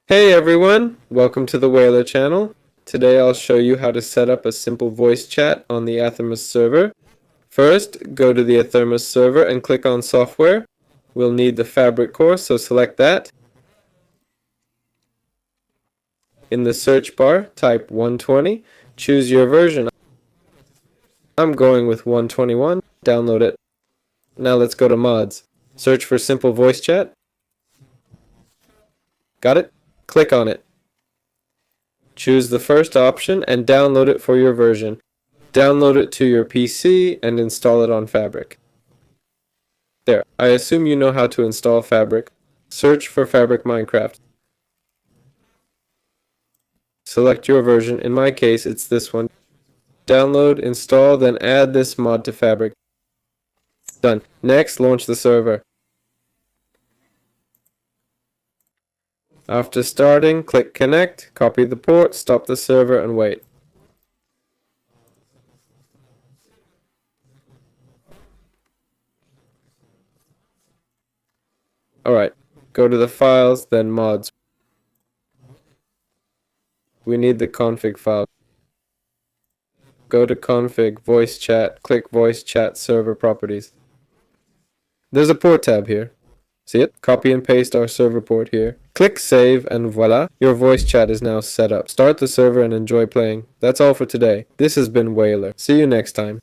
Hey everyone, welcome to the Whaler channel. Today I'll show you how to set up a simple voice chat on the Aternos server. First, go to the Aternos server and click on Software. We'll need the Fabric course, so select that. In the search bar, type 120. Choose your version. I'm going with 121. Download it. Now let's go to Mods. Search for Simple Voice Chat. Got it? Click on it. Choose the first option and download it for your version. Download it to your PC and install it on Fabric. There, I assume you know how to install Fabric. Search for Fabric Minecraft. Select your version. In my case, it's this one. Download, install, then add this mod to Fabric. Done. Next, launch the server. After starting, click Connect, copy the port, stop the server, and wait. Alright, go to the files, then mods. We need the config file. Go to config, voice chat, click voice chat server properties. There's a port tab here. See it? Copy and paste our server port here. Click save and voila, your voice chat is now set up. Start the server and enjoy playing. That's all for today. This has been Whaler. See you next time.